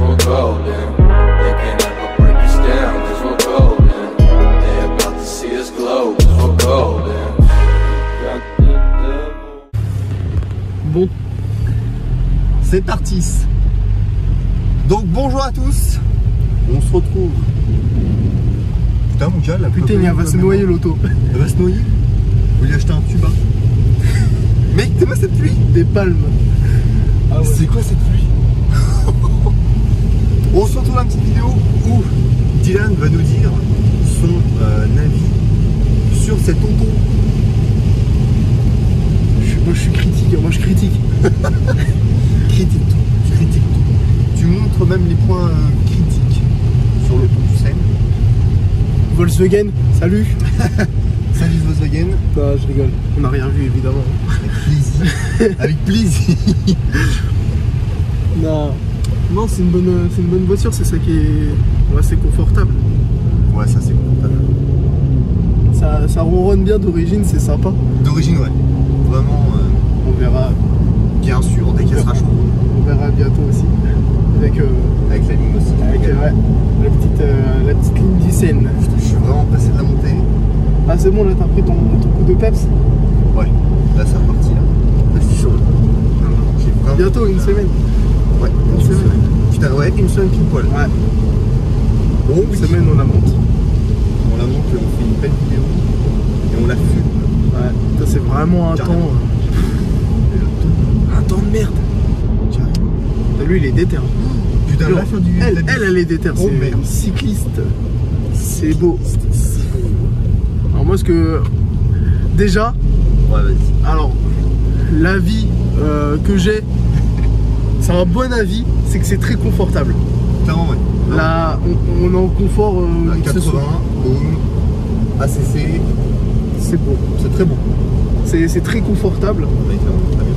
we're golden. They can never break us down, cause we're golden. They about to see us glow, cause we're golden. Got the devil. Bon, c'est parti. Donc bonjour à tous. On se retrouve. Putain mon gars, la putain, elle va se noyer l'auto. Elle va se noyer. Faut lui acheter un tuba. Mec, t'es moi cette pluie? Des palmes. Ah ouais. C'est quoi cette pluie? On se retrouve dans une petite vidéo où Dylan va nous dire son avis sur cette auto. Moi je suis critique, moi je critique. Critique tout, tu critiques tout. Tu montres même les points critiques sur l'auto du Seine. Volkswagen, salut. Salut Volkswagen. Non, je rigole, on n'a rien vu évidemment. Avec plaisir. Avec plaisir. Non, c'est une bonne voiture, c'est ça qui est assez confortable. Ouais, ça c'est confortable. Ça ronronne bien d'origine, c'est sympa. D'origine, ouais. Vraiment. On verra. Bien sûr, dès qu'elle sera chaude. On verra bientôt aussi. Avec la ligne aussi. Avec la petite ligne du Seine. Je suis vraiment passé de la montée. Ah c'est bon, là t'as pris ton coup de peps? Ouais, là c'est reparti là. Là je suis chaud. Vraiment... Bientôt, une semaine. Ouais, une semaine. Putain, ouais, une semaine pile poil. Ouais. Bon, une semaine on la monte. On la monte, on fait une belle vidéo. Et on la fume. Ouais, ça c'est vraiment un temps. Un temps de merde. Lui il est déter. Putain, la fin du. Elle est déter, oh, c'est une cycliste. C'est beau. Alors moi ce que. Déjà. Ouais, vas-y. Alors, l'avis que j'ai, c'est un bon avis, c'est que c'est très confortable. Clairement, ouais. Là, on est en confort. 80, boum, ACC. C'est beau. C'est très bon. C'est très confortable. Ouais, très bien.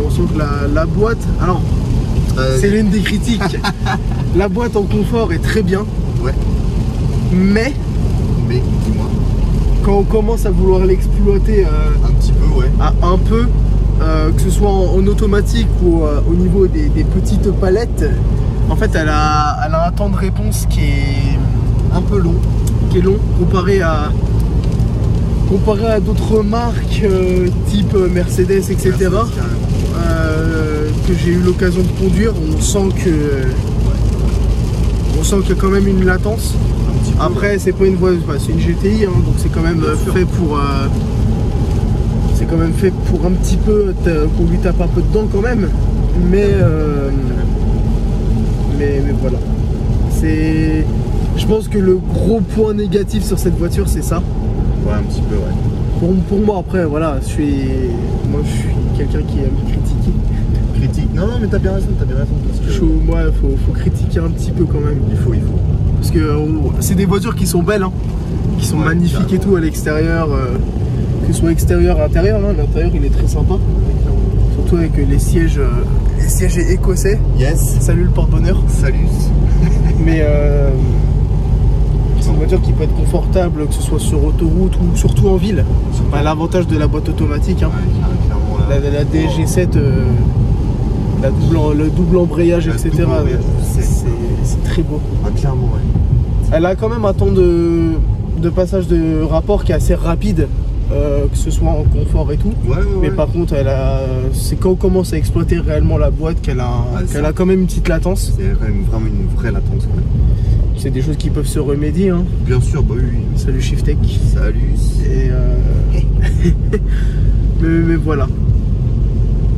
On sent que la boîte. Alors, c'est l'une des critiques. La boîte en confort est très bien. Ouais. Mais, dis-moi. Quand on commence à vouloir l'exploiter un petit peu, ouais. Un peu, que ce soit en automatique ou au niveau des petites palettes, en fait elle a un temps de réponse qui est un peu long. Qui est long comparé à d'autres marques type Mercedes, etc. Que j'ai eu l'occasion de conduire. On sent qu'il y a quand même une latence. Après, c'est pas une voiture, c'est une GTI, hein, donc c'est quand même fait pour. C'est quand même fait pour un petit peu qu'on lui tape un peu dedans quand même. Mais voilà. C'est. Je pense que le gros point négatif sur cette voiture, c'est ça. Ouais, un petit peu, ouais. Pour moi, après, voilà, je suis quelqu'un qui aime critiquer. Critique. Non, mais t'as bien raison, parce que... Moi, faut critiquer un petit peu quand même. Il faut. Parce que c'est des voitures qui sont belles, hein, qui sont magnifiques carrément. Et tout à l'extérieur, que ce soit extérieur, intérieur. Hein, l'intérieur il est très sympa, surtout avec les sièges écossais. Yes. Salut le porte-bonheur. Salut. Mais c'est une voiture qui peut être confortable, que ce soit sur autoroute ou surtout en ville. L'avantage de la boîte automatique, hein. Ouais, la DG7, le double embrayage, etc. C'est très beau. Ah, clairement, ouais. Elle a quand même un temps de passage de rapport qui est assez rapide, que ce soit en confort et tout. Mais par contre, c'est quand on commence à exploiter réellement la boîte qu'elle a quand même une petite latence. C'est quand même vraiment une vraie latence. Ouais. C'est des choses qui peuvent se remédier. Hein. Bien sûr, bah oui. Salut Shiftech. Salut. Et mais voilà.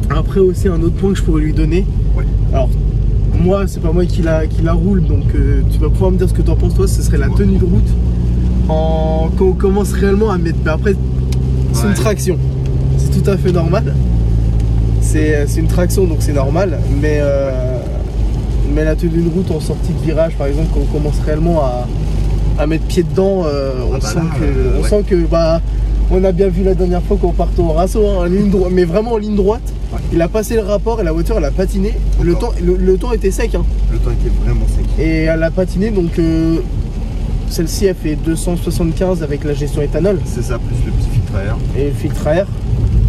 Après aussi un autre point que je pourrais lui donner. Ouais. Alors moi c'est pas moi qui la roule, donc tu vas pouvoir me dire ce que tu en penses toi. Ce serait la tenue de route quand on commence réellement à mettre. Mais après c'est une traction, c'est tout à fait normal. C'est une traction donc c'est normal. Mais la tenue de route en sortie de virage par exemple, quand on commence réellement à mettre pied dedans, on sent que on a bien vu la dernière fois qu'on partait au Rasso, hein, mais vraiment en ligne droite. Ouais. Il a passé le rapport et la voiture elle a patiné. Le temps était sec. Hein. Le temps était vraiment sec. Et elle a patiné, donc celle-ci elle fait 275 avec la gestion éthanol. C'est ça, plus le petit filtre à air. Et le filtre à air.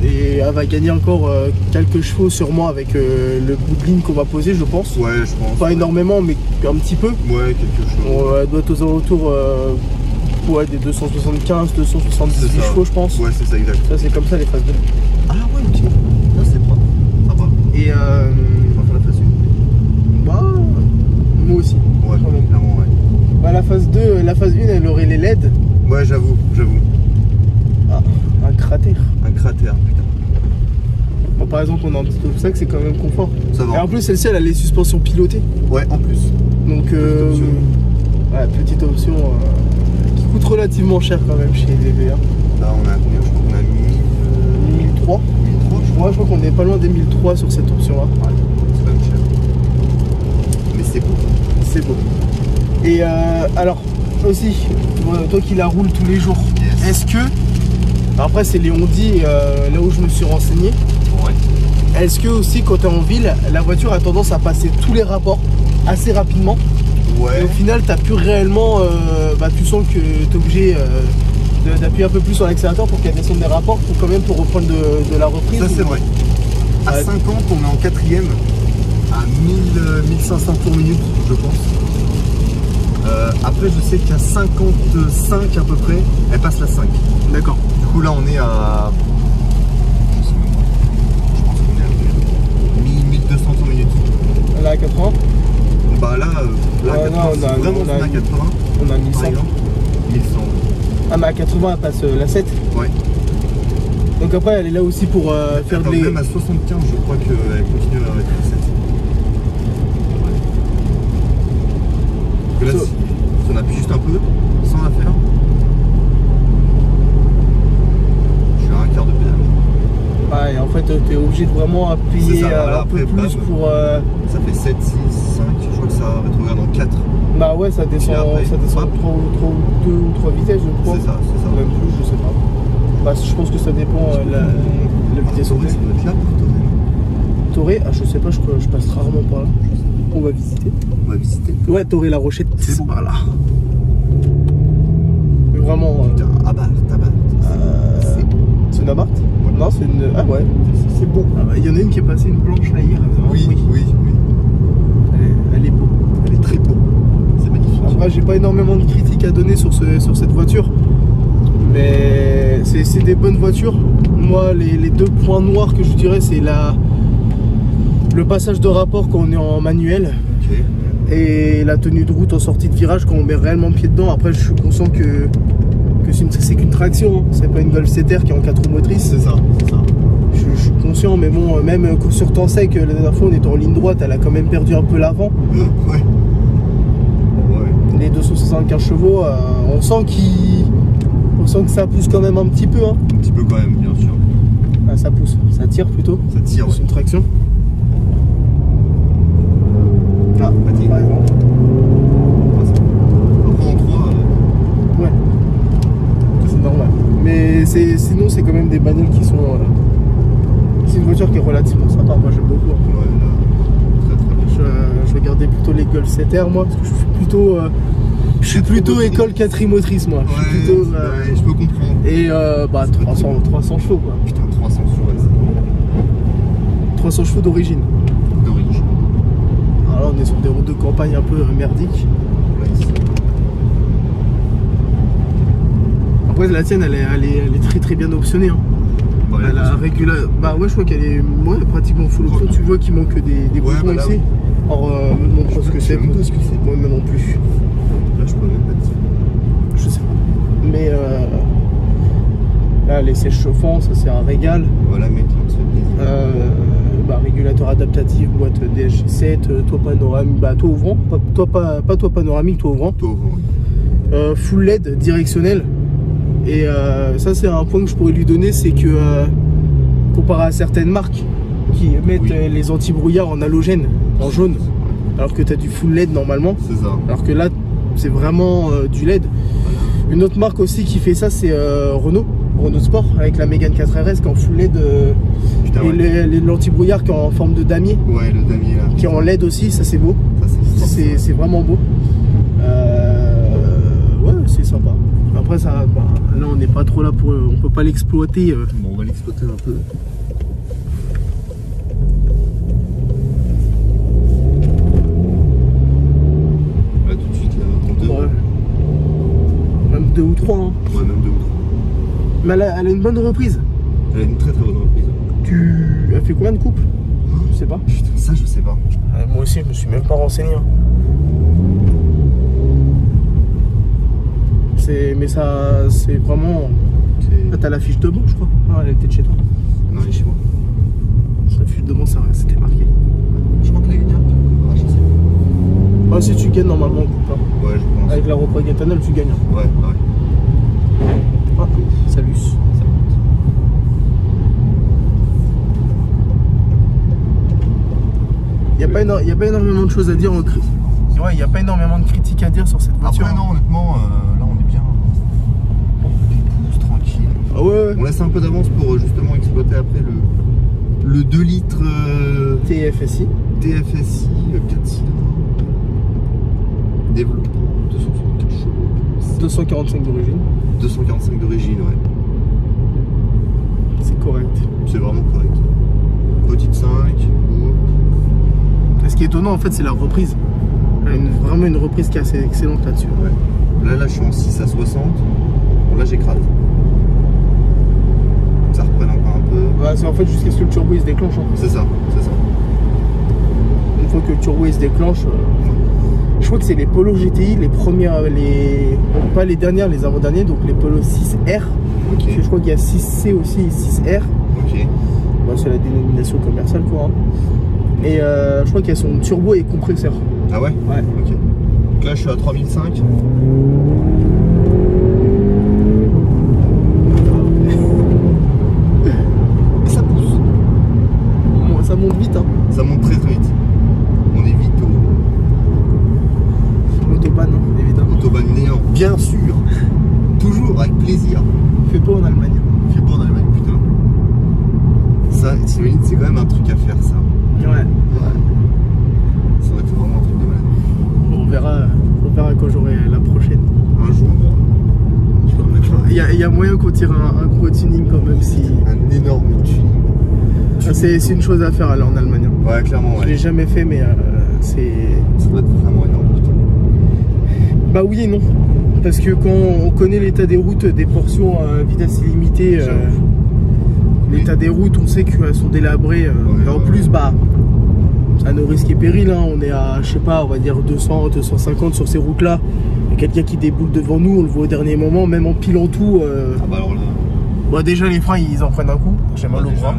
Et elle va gagner encore quelques chevaux sûrement avec le bout de ligne qu'on va poser, je pense. Ouais, je pense. Pas énormément, mais un petit peu. Ouais, quelque chose. Bon, elle doit être aux alentours ouais, des 275, 270 chevaux, je pense. Ouais, c'est ça, exact. Ça, c'est comme ça les phases 2. Ah ouais, ok. Là, c'est pas. Ça va. Et On va faire la phase 1. bah, moi aussi. Ouais, quand même. clairement, ouais. Bah, la phase 2, la phase 1, elle aurait les LED. Ouais, j'avoue. Ah, un cratère. Un cratère, putain. Bon, par exemple, on a un petit obstacle, c'est quand même confort. Ça va. Et en plus, celle-ci, elle a les suspensions pilotées. Ouais, en plus. Donc, option. ouais, petite option qui coûte relativement cher quand même chez DBA. Là, on a combien? Je crois qu'on a 1003. 1003, je crois. Ouais, je crois qu'on est pas loin des 1003 sur cette option-là. Ouais, c'est quand même cher. Mais c'est beau. C'est beau. Et alors, aussi, toi qui la roules tous les jours, Yes. est-ce que, après c'est les on-dit, là où je me suis renseigné, Ouais. est-ce que aussi quand tu es en ville, la voiture a tendance à passer tous les rapports assez rapidement et Ouais. au final tu plus réellement, bah, tu sens que tu es obligé d'appuyer un peu plus sur l'accélérateur pour qu'elle descende des rapports pour quand même pour reprendre de la reprise. Ça, c'est vrai. À Ouais. 50, on est en quatrième. À 1500 tours minute, je pense. Après, je sais qu'à 55 à peu près, elle passe la 5. D'accord. Du coup, là, on est à. Je sais même pas. Je pense qu'on est à 1200 tours minute. Là à 80, Bah là, là Ouais, 80, non, c'est on a- vraiment on a- à 80. on a 1100. Par exemple. 1100. Ah mais à 80 elle passe la 7. Ouais. Donc après elle est là aussi pour faire Attends, des... même à 75, je crois qu'elle continue à arrêter la 7. Parce que là, si on appuie juste un peu, sans la faire, je suis à un quart de pédale. Ouais, et en fait tu es obligé de vraiment appuyer C'est ça, voilà, un peu après, plus bam. pour... Ça fait 7, 6, 5, je crois que ça rétrograde en 4. Bah ouais ça descend, Et après, ça descend hop. 2 ou 3 vitesses je crois. C'est ça, c'est ça. Même plus, je sais pas. Bah je pense que ça dépend la vitesse Toré, ça doit être là pour Toré. Toré, ah je sais pas, je passe rarement par là. On va visiter. On va visiter. Ouais, Toré la Rochette, C'est c'est bon. par là. Mais vraiment... Putain, Abarth. C'est bon. c'est une Abarth Ouais. Non, c'est une... Ah ouais, c'est beau. Ah bah, il y en a une qui est passée, une blanche là hier. Oui. Elle est beau. Elle est très beau. C'est magnifique. Après, j'ai pas énormément de critiques à donner sur cette voiture. Mais c'est des bonnes voitures. Moi, les deux points noirs que je dirais, c'est le passage de rapport quand on est en manuel Ok. et la tenue de route en sortie de virage quand on met réellement le pied dedans. Après, je suis conscient que c'est qu'une traction. Hein. C'est pas une Golf 7R qui est en 4 roues motrices. C'est ça, c'est ça. Je suis conscient, mais bon, même sur temps sec, la dernière fois on était en ligne droite, elle a quand même perdu un peu l'avant. Ouais. Ouais. Les 275 chevaux, on sent que ça pousse quand même un petit peu. Hein. Un petit peu quand même, bien sûr. Ah, ça pousse, ça tire plutôt. Ça tire, ouais. C'est une traction. Ah, Fatigue. par exemple. Après en 3, Ouais, c'est normal. Mais sinon, c'est quand même des bagnoles qui sont. C'est une voiture qui est relativement sympa. Moi, j'aime beaucoup. Hein. ouais, là, très bien. Je regardais plutôt les Golf 7R, moi, parce que je suis plutôt école 4 motrice, moi. Je suis plutôt. Ouais, je peux comprendre. Et bah 300 chevaux quoi. Putain, 300 sur ouais, 300 chevaux d'origine. d'origine. Alors là on est sur des routes de campagne un peu merdiques. Là, ici. Après la tienne elle est très très bien optionnée. Hein. Bah, Elle a bah ouais je crois qu'elle est pratiquement full option. Tu vois qu'il manque des boutons bah là, ici. Alors me demande pas ce que Je c'est. sais même pas ce que c'est. Moi non plus. Là, je peux même pas dire. Je sais pas. Mais là les sièges chauffants ça c'est un régal. Voilà, mec, on se fait plaisir. Bah, régulateur adaptatif, boîte DSG7, toit panoramique, bah toit ouvrant, pas toit panoramique, toit ouvrant. Toi, ouais. Full LED directionnel. Et ça c'est un point que je pourrais lui donner, c'est que comparé à certaines marques qui mettent Oui. les anti-brouillards en halogène, en jaune, alors que tu as du full LED normalement, C'est ça. alors que là c'est vraiment du LED. Une autre marque aussi qui fait ça c'est Renault Sport avec la Mégane 4RS qui est en full LED Putain, et ouais. l'anti-brouillard qui est en forme de damier, Ouais, le damier là. qui est en LED aussi, ça c'est beau. Ça, C'est vraiment beau. Ouais, c'est sympa. Après, ça, bah, Là, on n'est pas trop là pour. On peut pas l'exploiter. Bon, on va l'exploiter un peu. Là, tout de suite, là, en 2. Ouais. Même 2 ou 3. Hein. Ouais, même 2 ou 3. Mais elle a une bonne reprise. Elle a une très très bonne reprise. Elle fait combien de couples? Je sais pas. Putain, ça, je sais pas. Moi aussi, je me suis même pas renseigné. Hein. Mais ça, c'est vraiment. Là, t'as la fiche de banc, je crois. Ah, elle était de chez toi. Non, elle est chez moi. La fiche de banc, ça c'était marqué. Je crois que la gagne un peu. Ah, je sais pas. Ah, si tu gagnes, normalement, on coupe pas. Ouais, je pense. Avec la repas Gatanol, tu gagnes. Hein. Ouais, ouais. Ah, salut. Il n'y a pas énormément de choses à dire. Ouais, il n'y a pas énormément de critiques à dire sur cette voiture. Après, non, honnêtement, là, on est bien. Pousse, tranquille. Ah ouais. On laisse un peu d'avance pour justement exploiter après le 2 litres TFSI. TFSI 4 cylindres. Développement 264 chevaux. 245 d'origine. 245 d'origine, ouais. C'est correct. C'est vraiment correct. Petite 5, beau. Ce qui est étonnant en fait c'est la reprise. Elle a vraiment une reprise qui est assez excellente là-dessus. Ouais. Là je suis en 6 à 60. Bon là j'écrase. Ça reprenne encore un peu. Ouais, c'est en fait jusqu'à ce que le turbo il se déclenche. Hein. C'est ça, c'est ça. Une fois que le turbo il se déclenche, je crois que c'est les Polo GTI, les premières, pas les dernières, les avant-derniers, donc les Polo 6R. Ok. Je crois qu'il y a 6C aussi et 6R. Ok. Bon, c'est la dénomination commerciale quoi. Hein. Et je crois qu'il y a son turbo et compresseur. Ah ouais? Ouais. Ok. Donc là je suis à 3005. Et ça pousse. Bon, ça monte vite hein. Ça monte très très vite. On est vite au Autobahn hein, évidemment. autobahn néant. Bien sûr. Toujours avec plaisir. Fait pas en Allemagne. Fait pas en Allemagne, putain. Ça, t'imagines, c'est quand même un truc à faire ça. Ouais. Ça aurait été vraiment un truc de malade. On verra quand j'aurai la prochaine. Un jour, je dois mettre Il y a moyen qu'on tire un gros tuning quand même si. un énorme tuning. C'est une chose à faire aller en Allemagne. Hein. Ouais, clairement, Je l'ai ouais. jamais fait mais c'est. Ça doit être vraiment énorme, putain. Bah oui et non. Parce que quand on connaît l'état des routes, des portions à vitesse illimitée, l'état des routes, on sait qu'elles sont délabrées. Et en plus, bah, à nos risques et périls, hein, on est à, je sais pas, on va dire 200, 250 sur ces routes-là. Il y a quelqu'un qui déboule devant nous, on le voit au dernier moment, même en pilant tout. Ah bah alors là. Bon, déjà, les freins, ils en prennent un coup. J'ai mal au déjà, bras.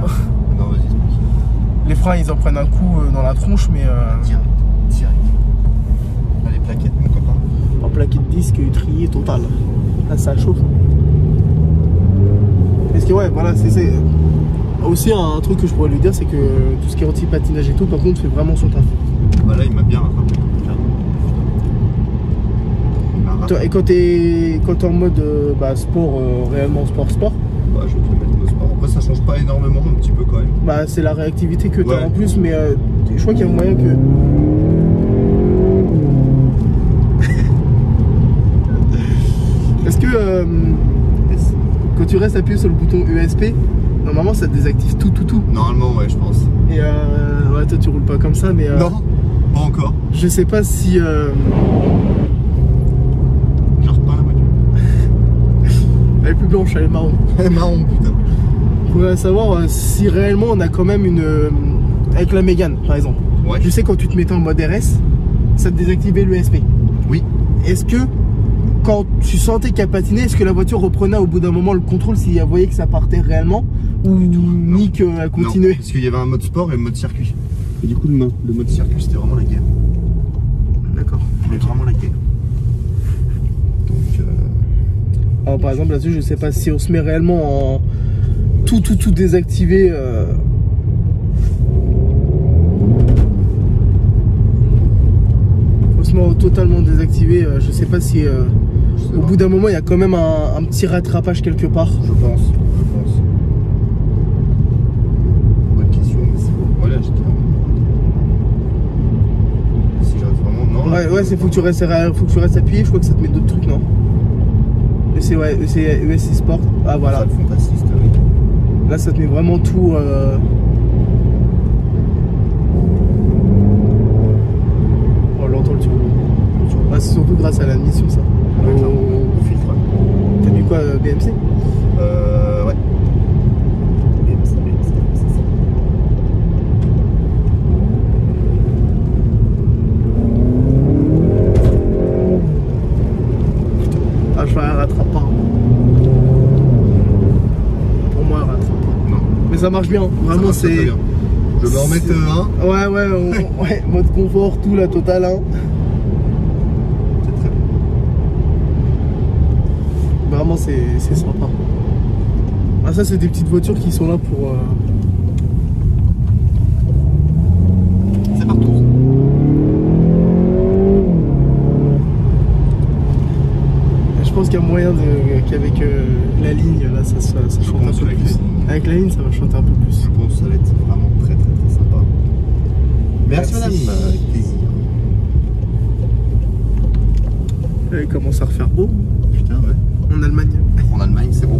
non, vas-y, tranquille. Les freins, ils en prennent un coup dans la tronche, mais Direct. Là, les plaquettes, mon copain. en plaqué de disque trié total. Là, ça chauffe. Parce que ouais, voilà, c'est aussi un truc que je pourrais lui dire, c'est que tout ce qui est anti-patinage et tout, par contre, fait vraiment son taf. Bah là, il m'a bien rattrapé. Il m'a rattrapé. Et quand t'es en mode sport, réellement sport, Bah, je vais te le mettre au sport. Après, ça change pas énormément, un petit peu quand même. bah c'est la réactivité que t'as Ouais. en plus, mais je crois qu'il y a moyen que. Est-ce que quand tu restes appuyé sur le bouton ESP, normalement ça désactive tout. Normalement, ouais, je pense. Et ouais, toi tu roules pas comme ça, mais Non, pas encore. je sais pas si. Je repeins la voiture. Elle est plus blanche, elle est marron. Elle est marron, putain. Je voudrais savoir si réellement on a quand même une. Avec la Mégane par exemple. Ouais. Tu sais, quand tu te mettais en mode RS, ça te désactivait l'ESP. Oui. Est-ce que quand tu sentais qu'elle patinait, est-ce que la voiture reprenait au bout d'un moment le contrôle s'il voyait que ça partait réellement ou ni qu'elle continuait? Non, parce qu'il y avait un mode sport et un mode circuit. Et du coup, le mode circuit, c'était vraiment la guerre. D'accord. C'était vraiment la guerre. Donc, Alors, par exemple, là-dessus, je sais pas si on se met réellement en tout désactivé. On se met en totalement désactivé. Je sais pas si au bout d'un moment il y a quand même un petit rattrapage quelque part. je pense. Bonne question, mais c'est bon. Voilà, j'étais. Si je reste vraiment. Non. Ouais, c'est faut que tu restes appuyé. Je crois que ça te met d'autres trucs, non? EC, ouais, ESC Sport. Ah voilà. Ça, le fond assist, oui. Là ça te met vraiment tout. On l'entend le turbo. Ah, c'est surtout grâce à la mission ça. Au filtre. T'as mis quoi BMC? Ouais. BMC. Ah, je rattrape pas. Pour moi, elle rattrape pas. Non. Mais ça marche bien. Vraiment, Ça marche très c'est. bien. Je vais en mettre un. Ouais, mode confort, tout la totale. Hein. C'est très bien. Vraiment, c'est sympa. Ah, ça, c'est des petites voitures qui sont là pour. C'est partout. Je pense qu'il y a moyen qu'avec la ligne, là, ça chante un pense peu avec plus. la ligne. Avec la ligne, ça va chanter un peu plus. Je pense que ça va être vraiment très sympa. Merci madame, avec plaisir. Là, il commence à refaire beau Putain, ouais. en Allemagne. En Allemagne, c'est bon.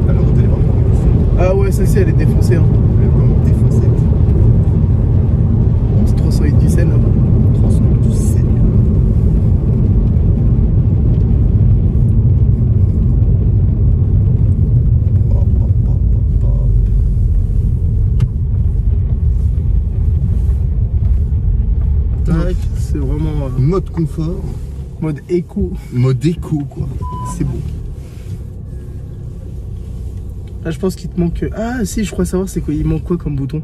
Alors, elle est vraiment Ah ouais, celle-ci, elle est défoncée. Hein. elle est vraiment défoncée. C'est 308 du Seine là-bas. 300 du Seigneur. Tac. C'est vraiment Mode confort, mode éco. mode éco quoi. C'est beau. Là, je pense qu'il te manque. Ah, si, je crois savoir, c'est quoi. Il manque quoi comme bouton?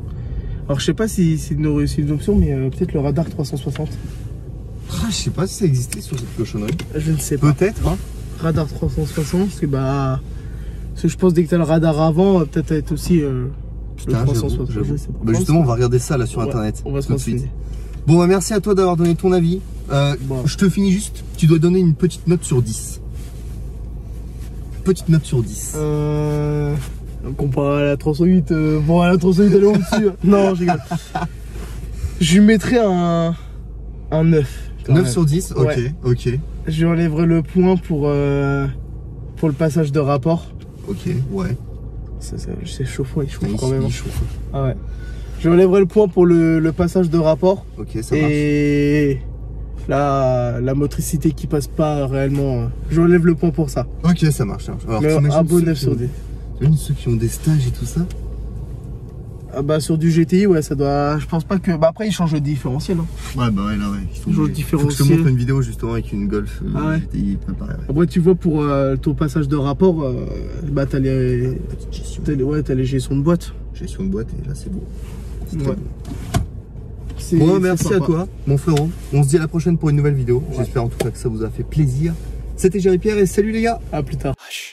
Alors, je sais pas si c'est une option, mais peut-être le radar 360. Ah, je sais pas si ça existait sur cette cochonnerie. Je ne sais pas. Peut-être, hein. Radar 360, parce que bah. Parce que je pense dès que t'as le radar avant, peut-être être aussi le Putain, 360. j'avoue. Je sais pas. Bah justement, on va regarder ça là sur Ouais, internet. on va se tout de suite. renseigner. Bon, bah merci à toi d'avoir donné ton avis. Bon. Je te finis juste. Tu dois donner une petite note sur 10. Petite note sur 10. Comparé à la 308, bon, à la 308, elle est au-dessus. Non, je rigole. Je lui mettrais un 9. 9 sur 10, ok, Ouais. ok, Je lui enlèverai le point pour le passage de rapport. ok, ouais. C'est chaud, il chauffe Il- quand même. il chauffe. Ah ouais. Je lui enlèverai le point pour le passage de rapport. Ok, ça marche. Et la motricité qui passe pas réellement. Je lui enlève le point pour ça. Ok, ça marche. Alors, Mais t'imagines un beau ceux 9 qui sur ont- 10. t'imagines ceux qui ont des stages et tout ça? Ah bah sur du GTI, ouais, ça doit. Je pense pas que. Bah après, il change le différentiel. Hein. Ouais, bah ouais, là, ouais. Il faut Toujours le faut que je te différentiel. montre une vidéo justement avec une Golf Ah ouais. GTI préparée. Ouais. Après, tu vois, pour ton passage de rapport, bah t'as les. Petite gestion. T'as les gestions de boîte. Gestion de boîte et là, c'est beau. C'est très Ouais. beau. C'est- Bon, c'est merci à sympa. toi, mon frérot. On se dit à la prochaine pour une nouvelle vidéo. J'espère en tout cas que ça vous a fait plaisir. C'était Jerry Pierre et salut les gars. À plus tard. Hush.